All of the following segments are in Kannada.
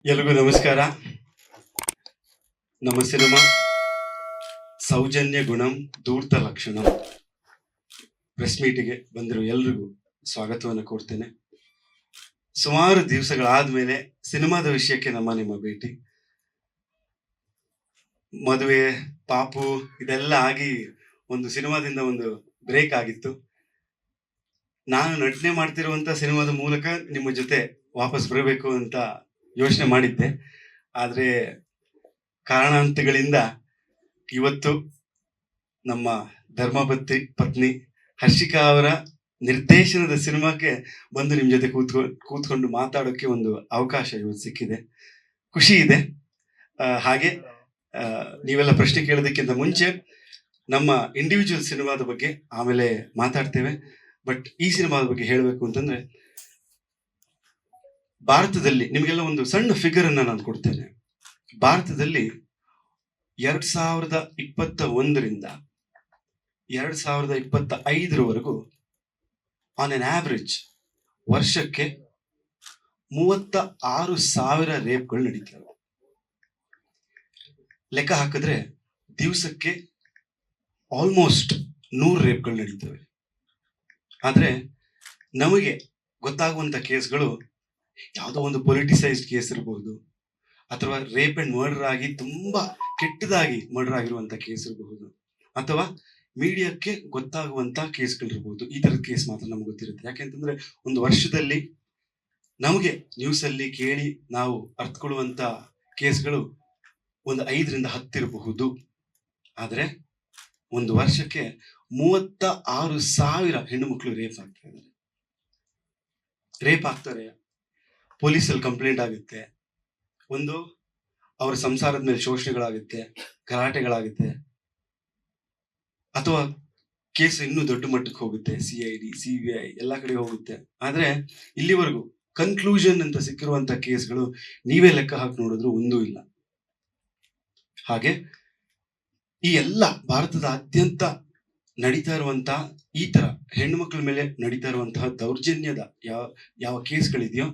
ಎಲ್ರಿಗೂ ನಮಸ್ಕಾರ. ನಮ್ಮ ಸಿನಿಮಾ ಸೌಜನ್ಯ ಗುಣಂ ಧೂರ್ತ ಲಕ್ಷಣಂ ಪ್ರೆಸ್ ಮೀಟಿಗೆ ಬಂದಿರೋ ಎಲ್ರಿಗೂ ಸ್ವಾಗತವನ್ನು ಕೋರ್ತೇನೆ. ಸುಮಾರು ದಿವಸಗಳಾದ್ಮೇಲೆ ಸಿನಿಮಾದ ವಿಷಯಕ್ಕೆ ನಿಮ್ಮ ಭೇಟಿ. ಮದುವೆ ಪಾಪು ಇದೆಲ್ಲ ಆಗಿ ಒಂದು ಸಿನಿಮಾದಿಂದ ಒಂದು ಬ್ರೇಕ್ ಆಗಿತ್ತು. ನಾನು ನಟನೆ ಮಾಡ್ತಿರುವಂತ ಸಿನಿಮಾದ ಮೂಲಕ ನಿಮ್ಮ ಜೊತೆ ವಾಪಸ್ ಬರಬೇಕು ಅಂತ ಯೋಚನೆ ಮಾಡಿದ್ದೆ. ಆದ್ರೆ ಕಾರಣಾಂತಗಳಿಂದ ಇವತ್ತು ನಮ್ಮ ಪತ್ನಿ ಹರ್ಷಿಕಾ ಅವರ ನಿರ್ದೇಶನದ ಸಿನಿಮಾಕ್ಕೆ ಬಂದು ನಿಮ್ ಜೊತೆ ಕೂತ್ಕೊಂಡು ಮಾತಾಡೋಕೆ ಒಂದು ಅವಕಾಶ ಇವತ್ತು ಸಿಕ್ಕಿದೆ. ಖುಷಿ ಇದೆ. ಹಾಗೆ ನೀವೆಲ್ಲ ಪ್ರಶ್ನೆ ಕೇಳೋದಕ್ಕಿಂತ ಮುಂಚೆ ನಮ್ಮ ಇಂಡಿವಿಜುವಲ್ ಸಿನಿಮಾದ ಬಗ್ಗೆ ಆಮೇಲೆ ಮಾತಾಡ್ತೇವೆ. ಬಟ್ ಈ ಸಿನಿಮಾದ ಬಗ್ಗೆ ಹೇಳಬೇಕು ಅಂತಂದ್ರೆ, ಭಾರತದಲ್ಲಿ ನಿಮಗೆಲ್ಲ ಒಂದು ಸಣ್ಣ ಫಿಗರ್ ಅನ್ನ ನಾನು ಕೊಡ್ತೇನೆ. ಭಾರತದಲ್ಲಿ 2021ರಿಂದ 2025ರವರೆಗೂ ಆನ್ ಎನ್ ಆವರೇಜ್ ವರ್ಷಕ್ಕೆ 36,000 ರೇಪ್ಗಳು ನಡೀತವೆ. ಲೆಕ್ಕ ಹಾಕಿದ್ರೆ ದಿವಸಕ್ಕೆ ಆಲ್ಮೋಸ್ಟ್ 100 ರೇಪ್ಗಳು ನಡೀತವೆ. ಆದ್ರೆ ನಮಗೆ ಗೊತ್ತಾಗುವಂತ ಕೇಸ್ಗಳು ಯಾವುದೋ ಒಂದು ಪೊಲಿಟಿಸೈಸ್ಡ್ ಕೇಸ್ ಇರಬಹುದು, ಅಥವಾ ರೇಪ್ ಅಂಡ್ ಮರ್ಡರ್ ಆಗಿ ತುಂಬಾ ಕೆಟ್ಟದಾಗಿ ಮರ್ಡರ್ ಆಗಿರುವಂತ ಕೇಸ್ ಇರಬಹುದು, ಅಥವಾ ಮೀಡಿಯಾಕ್ಕೆ ಗೊತ್ತಾಗುವಂತ ಕೇಸ್ಗಳಿರ್ಬೋದು. ಈ ತರದ ಕೇಸ್ ಮಾತ್ರ ನಮ್ಗೆ ಗೊತ್ತಿರುತ್ತೆ. ಯಾಕೆಂತಂದ್ರೆ ಒಂದು ವರ್ಷದಲ್ಲಿ ನಮಗೆ ನ್ಯೂಸ್ ಅಲ್ಲಿ ಕೇಳಿ ನಾವು ಅರ್ಥಕೊಳ್ಳುವಂತ ಕೇಸ್ಗಳು ಒಂದು 5ರಿಂದ 10 ಇರಬಹುದು. ಆದ್ರೆ ಒಂದು ವರ್ಷಕ್ಕೆ 36,000 ಹೆಣ್ಣು ಮಕ್ಕಳು ರೇಪ್ ಆಗ್ತಾರೆ. ಪೊಲೀಸಲ್ಲಿ ಕಂಪ್ಲೇಂಟ್ ಆಗುತ್ತೆ, ಒಂದು ಅವರ ಸಂಸಾರದ ಮೇಲೆ ಶೋಷಣೆಗಳಾಗುತ್ತೆ, ಗಲಾಟೆಗಳಾಗುತ್ತೆ, ಅಥವಾ ಕೇಸ್ ಇನ್ನೂ ದೊಡ್ಡ ಮಟ್ಟಕ್ಕೆ ಹೋಗುತ್ತೆ, CID CBI ಎಲ್ಲ ಕಡೆ ಹೋಗುತ್ತೆ. ಆದ್ರೆ ಇಲ್ಲಿವರೆಗೂ ಕನ್ಕ್ಲೂಷನ್ ಅಂತ ಸಿಕ್ಕಿರುವಂತ ಕೇಸ್ಗಳು ನೀವೇ ಲೆಕ್ಕ ಹಾಕಿ ನೋಡಿದ್ರು ಒಂದೂ ಇಲ್ಲ. ಹಾಗೆ ಈ ಎಲ್ಲ ಭಾರತದಾದ್ಯಂತ ನಡೀತಾ ಇರುವಂತಹ ಈ ತರ ಹೆಣ್ಣು ಮಕ್ಕಳ ಮೇಲೆ ನಡೀತಾ ಇರುವಂತಹ ದೌರ್ಜನ್ಯದ ಯಾವ ಕೇಸ್ಗಳಿದೆಯೋ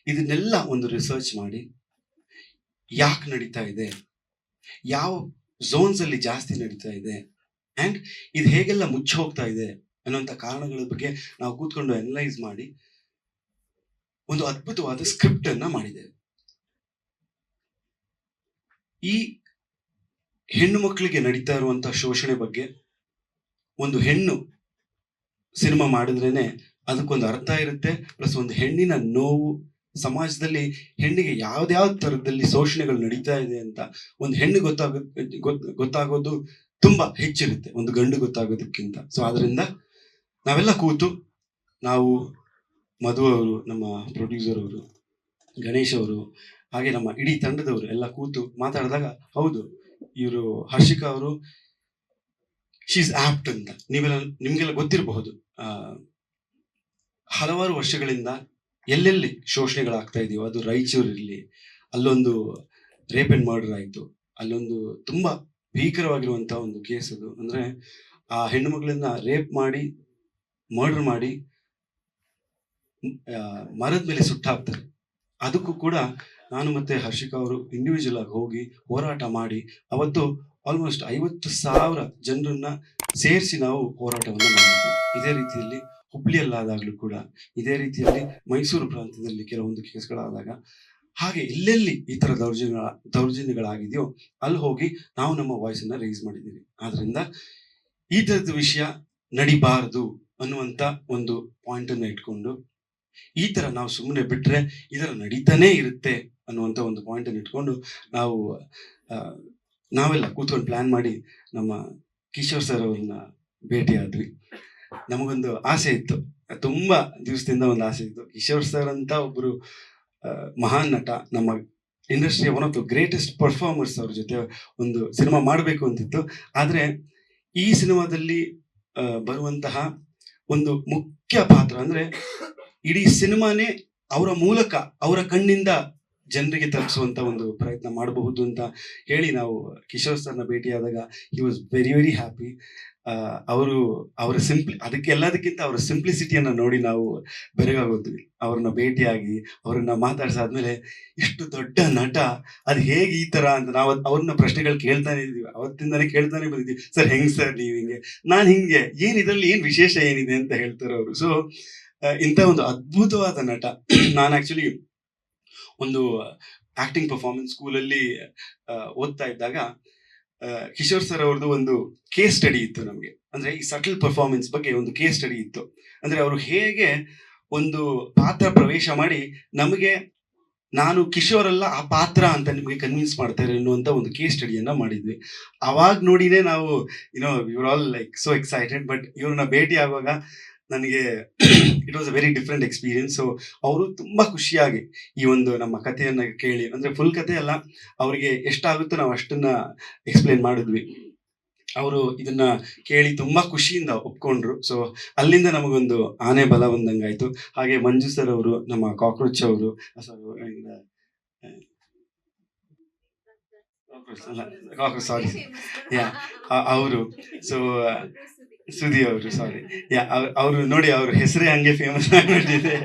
ಇದನ್ನೆಲ್ಲ ಒಂದು ರಿಸರ್ಚ್ ಮಾಡಿ ಯಾಕೆ ನಡೀತಾ ಇದೆ, ಯಾವ ಝೋನ್ಸ್ ಅಲ್ಲಿ ಜಾಸ್ತಿ ನಡೀತಾ ಇದೆ, ಅಂಡ್ ಇದು ಹೇಗೆಲ್ಲ ಮುಚ್ಚಿ ಹೋಗ್ತಾ ಇದೆ ಅನ್ನುವಂಥ ಕಾರಣಗಳ ಬಗ್ಗೆ ನಾವು ಕೂತ್ಕೊಂಡು ಅನಲೈಸ್ ಮಾಡಿ ಒಂದು ಅದ್ಭುತವಾದ ಸ್ಕ್ರಿಪ್ಟ್ ಅನ್ನ ಮಾಡಿದ್ದೇವೆ. ಈ ಹೆಣ್ಣು ಮಕ್ಕಳಿಗೆ ನಡೀತಾ ಇರುವಂತಹ ಶೋಷಣೆ ಬಗ್ಗೆ ಒಂದು ಹೆಣ್ಣು ಸಿನಿಮಾ ಮಾಡಿದ್ರೇನೆ ಅದಕ್ಕೊಂದು ಅರ್ಥ ಇರುತ್ತೆ. ಪ್ಲಸ್ ಒಂದು ಹೆಣ್ಣಿನ ನೋವು, ಸಮಾಜದಲ್ಲಿ ಹೆಣ್ಣಿಗೆ ಯಾವ್ದಾವ ತರದಲ್ಲಿ ಶೋಷಣೆಗಳು ನಡೀತಾ ಇದೆ ಅಂತ ಒಂದು ಹೆಣ್ಣು ಗೊತ್ತಾಗೋದು ತುಂಬಾ ಹೆಚ್ಚಿರುತ್ತೆ ಒಂದು ಗಂಡು ಗೊತ್ತಾಗೋದಕ್ಕಿಂತ. ಸೊ ಆದ್ರಿಂದ ನಾವೆಲ್ಲ ಕೂತು, ನಾವು ಮಧು ಅವರು, ನಮ್ಮ ಪ್ರೊಡ್ಯೂಸರ್ ಅವರು, ಗಣೇಶ್ ಅವರು, ಹಾಗೆ ನಮ್ಮ ಇಡೀ ತಂಡದವರು ಎಲ್ಲ ಕೂತು ಮಾತಾಡಿದಾಗ, ಹೌದು ಇವರು ಹರ್ಷಿಕಾ ಅವರು ಶೀಸ್ ಆಪ್ಟ್ ಅಂತ ನಿಮ್ಗೆಲ್ಲ ಗೊತ್ತಿರಬಹುದು. ಹಲವಾರು ವರ್ಷಗಳಿಂದ ಎಲ್ಲೆಲ್ಲಿ ಶೋಷಣೆಗಳಾಗ್ತಾ ಇದೆಯೋ, ಅದು ರಾಯಚೂರಿರ್ಲಿ, ಅಲ್ಲೊಂದು ರೇಪ್ ಅಂಡ್ ಮರ್ಡರ್ ಆಯ್ತು, ಅಲ್ಲೊಂದು ತುಂಬಾ ಭೀಕರವಾಗಿರುವಂತಹ ಒಂದು ಕೇಸ್. ಅದು ಅಂದ್ರೆ ಆ ಹೆಣ್ಣು ಮಗಳನ್ನ ರೇಪ್ ಮಾಡಿ ಮರ್ಡರ್ ಮಾಡಿ ಮರದ ಮೇಲೆ ಸುಟ್ಟಾಕ್ತಾರೆ. ಅದಕ್ಕೂ ಕೂಡ ನಾನು ಮತ್ತೆ ಹರ್ಷಿಕಾ ಅವರು ಇಂಡಿವಿಜುವಲ್ ಆಗಿ ಹೋಗಿ ಹೋರಾಟ ಮಾಡಿ ಅವತ್ತು ಆಲ್ಮೋಸ್ಟ್ 50,000 ಜನರನ್ನ ಸೇರಿಸಿ ನಾವು ಹೋರಾಟವನ್ನು ಮಾಡಿದ್ವಿ. ಇದೇ ರೀತಿಯಲ್ಲಿ ಹುಬ್ಳಿಯಲ್ಲಾದಾಗ್ಲೂ ಕೂಡ, ಇದೇ ರೀತಿಯಲ್ಲಿ ಮೈಸೂರು ಪ್ರಾಂತ್ಯದಲ್ಲಿ ಕೆಲವೊಂದು ಕೇಸ್ಗಳಾದಾಗ, ಹಾಗೆ ಎಲ್ಲೆಲ್ಲಿ ಈ ತರ ದೌರ್ಜನ್ಯಗಳಾಗಿದೆಯೋ ಅಲ್ಲಿ ಹೋಗಿ ನಾವು ನಮ್ಮ ವಾಯ್ಸ್ ಅನ್ನ ರೈಸ್ ಮಾಡಿದ್ದೀವಿ. ಆದ್ರಿಂದ ಈ ತರದ ವಿಷಯ ನಡಿಬಾರದು ಅನ್ನುವಂತ ಒಂದು ಪಾಯಿಂಟ್ ಅನ್ನ ಇಟ್ಕೊಂಡು, ಈ ತರ ನಾವು ಸುಮ್ಮನೆ ಬಿಟ್ರೆ ಇದರ ನಡೀತಾನೆ ಇರುತ್ತೆ ಅನ್ನುವಂತ ಒಂದು ಪಾಯಿಂಟ್ ಅನ್ನು ಇಟ್ಕೊಂಡು ನಾವೆಲ್ಲ ಕೂತ್ಕೊಂಡು ಪ್ಲಾನ್ ಮಾಡಿ ನಮ್ಮ ಕಿಶೋರ್ ಸರ್ ಅವ್ರನ್ನ ಭೇಟಿ ಆದ್ವಿ. ನಮಗೊಂದು ಆಸೆ ಇತ್ತು, ತುಂಬಾ ದಿವಸದಿಂದ ಒಂದು ಆಸೆ ಇತ್ತು. ಕಿಶೋರ್ ಸರ್ ಅಂತ ಒಬ್ರು ಮಹಾನ್ ನಟ, ನಮ್ಮ ಇಂಡಸ್ಟ್ರಿಯ one of the greatest performers, ಅವ್ರ ಜೊತೆ ಒಂದು ಸಿನಿಮಾ ಮಾಡಬೇಕು ಅಂತಿತ್ತು. ಆದ್ರೆ ಈ ಸಿನಿಮಾದಲ್ಲಿ ಬರುವಂತಹ ಒಂದು ಮುಖ್ಯ ಪಾತ್ರ ಅಂದ್ರೆ ಇಡೀ ಸಿನಿಮಾನೇ ಅವರ ಮೂಲಕ, ಅವರ ಕಣ್ಣಿಂದ ಜನರಿಗೆ ತಲುಪಿಸುವಂತ ಒಂದು ಪ್ರಯತ್ನ ಮಾಡಬಹುದು ಅಂತ ಹೇಳಿ ನಾವು ಕಿಶೋರ್ ಸರ್ನ ಭೇಟಿಯಾದಾಗ he was very very happy. ಅವರು ಅವರ ಅದಕ್ಕೆಲ್ಲದಕ್ಕಿಂತ ಅವರ ಸಿಂಪ್ಲಿಸಿಟಿಯನ್ನ ನೋಡಿ ನಾವು ಬೆರಗಾಗೋದ್ವಿ. ಅವ್ರನ್ನ ಭೇಟಿಯಾಗಿ ಅವ್ರನ್ನ ಮಾತಾಡ್ಸಾದ್ಮೇಲೆ ಇಷ್ಟು ದೊಡ್ಡ ನಟ ಅದು ಹೇಗೆ ಈ ತರ ಅಂತ ನಾವು ಅವ್ರನ್ನ ಪ್ರಶ್ನೆಗಳು ಕೇಳ್ತಾನೆ ಇದ್ವಿ, ಅವತ್ತಿಂದಾನೇ ಕೇಳ್ತಾನೆ ಬಂದಿದ್ವಿ. ಸರ್ ಹೆಂಗ್ ಸರ್ ನೀವು ಹಿಂಗೆ, ನಾನ್ ಹಿಂಗೆ, ಏನ್ ಇದ್ರಲ್ಲಿ ಏನ್ ವಿಶೇಷ ಏನಿದೆ ಅಂತ ಹೇಳ್ತಾರೆ ಅವರು. ಸೊ ಇಂಥ ಒಂದು ಅದ್ಭುತವಾದ ನಟ. ನಾನು ಆಕ್ಚುಲಿ ಒಂದು ಆಕ್ಟಿಂಗ್ ಪರ್ಫಾರ್ಮೆನ್ಸ್ ಸ್ಕೂಲಲ್ಲಿ ಓದ್ತಾ ಇದ್ದಾಗ ಕಿಶೋರ್ ಸರ್ ಅವ್ರದ್ದು ಒಂದು ಕೇಸ್ ಸ್ಟಡಿ ಇತ್ತು ನಮಗೆ. ಅಂದ್ರೆ ಈ ಸಟಲ್ ಪರ್ಫಾರ್ಮೆನ್ಸ್ ಬಗ್ಗೆ ಒಂದು ಕೇಸ್ ಸ್ಟಡಿ ಇತ್ತು. ಅಂದ್ರೆ ಅವರು ಹೇಗೆ ಒಂದು ಪಾತ್ರ ಪ್ರವೇಶ ಮಾಡಿ ನಮಗೆ ನಾನು ಕಿಶೋರ್ ಅಲ್ಲ ಆ ಪಾತ್ರ ಅಂತ ನಿಮಗೆ ಕನ್ವಿನ್ಸ್ ಮಾಡ್ತಾರೆ ಅನ್ನುವಂತ ಒಂದು ಕೇಸ್ ಸ್ಟಡಿಯನ್ನ ಮಾಡಿದ್ವಿ. ಅವಾಗ ನೋಡಿನೇ ನಾವು your all like so excited. But ಇವ್ರನ್ನ ಭೇಟಿ ಆಗುವಾಗ ನನಗೆ it was a very different experience. So ಅವರು ತುಂಬಾ ಖುಷಿಯಾಗಿ ಈ ಒಂದು ನಮ್ಮ ಕಥೆಯನ್ನ ಕೇಳಿ, ಅಂದ್ರೆ ಫುಲ್ ಕಥೆ ಅಲ್ಲ, ಅವರಿಗೆ ಎಷ್ಟಾಗುತ್ತೋ ನಾವು ಅಷ್ಟನ್ನ ಎಕ್ಸ್ಪ್ಲೇನ್ ಮಾಡಿದ್ವಿ. ಅವರು ಇದನ್ನ ಕೇಳಿ ತುಂಬಾ ಖುಷಿಯಿಂದ ಒಪ್ಕೊಂಡ್ರು. ಸೊ ಅಲ್ಲಿಂದ ನಮಗೊಂದು ಆನೆ ಬಲ ಬಂದಂಗಾಯ್ತು. ಹಾಗೆ ಮಂಜು ಸರ್ ಅವರು, ನಮ್ಮ ಕಾಕ್ರೋಚ್ ಅವರು, ಸಾರಿ ಅವರು, ಸೊ ಸುದಿ ಅವರು, ಸಾರಿ, ಅವರು ನೋಡಿ ಅವ್ರ ಹೆಸರೇ ಹಂಗೆ ಫೇಮಸ್ ಆಗ್ಬಿಟ್ಟಿದೆ.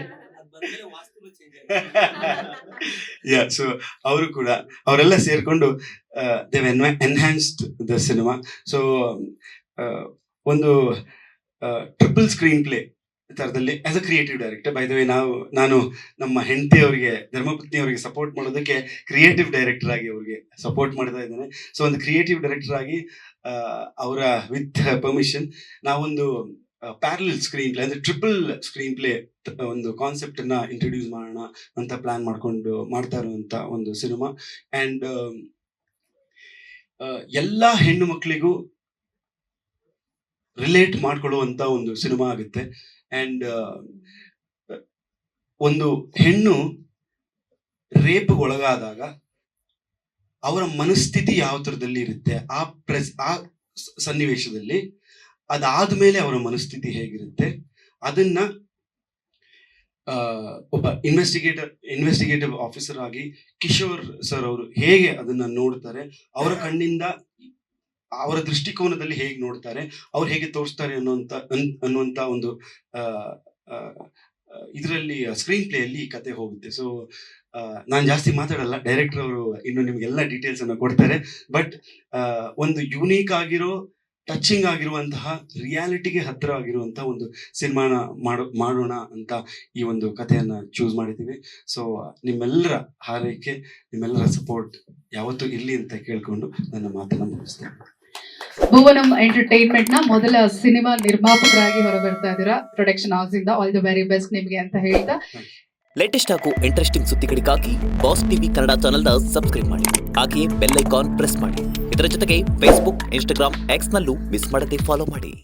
ಸೊ ಅವರು ಕೂಡ, ಅವರೆಲ್ಲ ಸೇರ್ಕೊಂಡು they've enhanced the cinema. So ಒಂದು ಟ್ರಿಪಲ್ ಸ್ಕ್ರೀನ್ ಪ್ಲೇ ತರದಲ್ಲಿ as a creative director. By the way ನಾನು ನಮ್ಮ ಹೆಂಡತಿ ಅವರಿಗೆ, ಧರ್ಮಪತ್ನಿ ಅವರಿಗೆ ಸಪೋರ್ಟ್ ಮಾಡೋದಕ್ಕೆ ಕ್ರಿಯೇಟಿವ್ ಡೈರೆಕ್ಟರ್ ಆಗಿ ಅವ್ರಿಗೆ ಸಪೋರ್ಟ್ ಮಾಡ್ತಾ ಇದ್ದೇನೆ. ಸೊ ಒಂದು ಕ್ರಿಯೇಟಿವ್ ಡೈರೆಕ್ಟರ್ ಆಗಿ ಅವರ ವಿತ್ ಪರ್ಮಿಷನ್ ನಾವೊಂದು ಪ್ಯಾರಲಲ್ ಸ್ಕ್ರೀನ್ ಪ್ಲೇ, ಅಂದ್ರೆ ಟ್ರಿಪಲ್ ಸ್ಕ್ರೀನ್ ಪ್ಲೇ ಒಂದು ಕಾನ್ಸೆಪ್ಟ್ ಅನ್ನ ಇಂಟ್ರೊಡ್ಯೂಸ್ ಮಾಡೋಣ ಅಂತ ಪ್ಲಾನ್ ಮಾಡ್ಕೊಂಡು ಮಾಡ್ತಾ ಇರುವಂತ ಒಂದು ಸಿನಿಮಾ. ಅಂಡ್ ಎಲ್ಲಾ ಹೆಣ್ಣು ಮಕ್ಕಳಿಗೂ ರಿಲೇಟ್ ಮಾಡ್ಕೊಳ್ಳುವಂತ ಒಂದು ಸಿನಿಮಾ ಆಗುತ್ತೆ. ಅಂಡ್ ಒಂದು ಹೆಣ್ಣು ರೇಪ್ ಒಳಗಾದಾಗ ಅವರ ಮನಸ್ಥಿತಿ ಯಾವ ತರದಲ್ಲಿ ಇರುತ್ತೆ, ಆ ಸನ್ನಿವೇಶದಲ್ಲಿ ಅದಾದ್ಮೇಲೆ ಅವರ ಮನಸ್ಥಿತಿ ಹೇಗಿರುತ್ತೆ, ಅದನ್ನ ಒಬ್ಬ ಇನ್ವೆಸ್ಟಿಗೇಟಿವ್ ಆಫೀಸರ್ ಆಗಿ ಕಿಶೋರ್ ಸರ್ ಅವರು ಹೇಗೆ ಅದನ್ನ ನೋಡ್ತಾರೆ, ಅವರ ಕಣ್ಣಿಂದ ಅವರ ದೃಷ್ಟಿಕೋನದಲ್ಲಿ ಹೇಗೆ ನೋಡ್ತಾರೆ, ಅವ್ರು ಹೇಗೆ ತೋರಿಸ್ತಾರೆ ಅನ್ನುವಂತ ಒಂದು ಇದರಲ್ಲಿ ಸ್ಕ್ರೀನ್ ಪ್ಲೇ ಅಲ್ಲಿ ಈ ಕತೆ ಹೋಗುತ್ತೆ. ಸೊ ನಾನು ಜಾಸ್ತಿ ಮಾತಾಡಲ್ಲ, ಡೈರೆಕ್ಟರ್ ಅವರು ಇನ್ನು ನಿಮ್ಗೆಲ್ಲ ಡೀಟೇಲ್ಸ್ ಅನ್ನ ಕೊಡ್ತಾರೆ. ಬಟ್ ಒಂದು ಯೂನಿಕ್ ಆಗಿರೋ, ಟಚಿಂಗ್ ಆಗಿರುವಂತಹ, ರಿಯಾಲಿಟಿಗೆ ಹತ್ತಿರ ಆಗಿರುವಂತಹ ಒಂದು ಸಿನಿಮಾನ ಮಾಡೋಣ ಅಂತ ಈ ಒಂದು ಕಥೆಯನ್ನ ಚೂಸ್ ಮಾಡಿದ್ದೀವಿ. ಸೊ ನಿಮ್ಮೆಲ್ಲರ ಹಾರೈಕೆ, ನಿಮ್ಮೆಲ್ಲರ ಸಪೋರ್ಟ್ ಯಾವತ್ತೂ ಇರ್ಲಿ ಅಂತ ಕೇಳ್ಕೊಂಡು ನನ್ನ ಮಾತನ್ನ ಮುಗಿಸ್ತೇನೆ. ಭುವನಂ ಎಂಟರ್ಟೈನ್ಮೆಂಟ್ ನ ಮೊದಲ ಸಿನಿಮಾ ನಿರ್ಮಾಪಕರಾಗಿ ಹೊರಬರ್ತಾ ಇದ್ದೀರಾ. ಪ್ರೊಡಕ್ಷನ್ ಹೌಸ್ ಇಂದ ಆಲ್ ದಿ ವೆರಿ ಬೆಸ್ಟ್ ನಿಮಗೆ ಅಂತ ಹೇಳ್ತಾ, ಲೇಟೆಸ್ಟ್ ಹಾಗೂ ಇಂಟ್ರೆಸ್ಟಿಂಗ್ ಸುದ್ದಿಗಳಿಗಾಗಿ ಬಾಸ್ ಟಿವಿ ಕನ್ನಡ ಚಾನೆಲ್ನ ಸಬ್ಸ್ಕ್ರೈಬ್ ಮಾಡಿ. ಹಾಗೆಯೇ ಬೆಲ್ ಐಕಾನ್ ಪ್ರೆಸ್ ಮಾಡಿ. ಇದರ ಜೊತೆಗೆ ಫೇಸ್ಬುಕ್, ಇನ್ಸ್ಟಾಗ್ರಾಮ್, ಎಕ್ಸ್ ನಲ್ಲೂ ಮಿಸ್ ಮಾಡದೆ ಫಾಲೋ ಮಾಡಿ.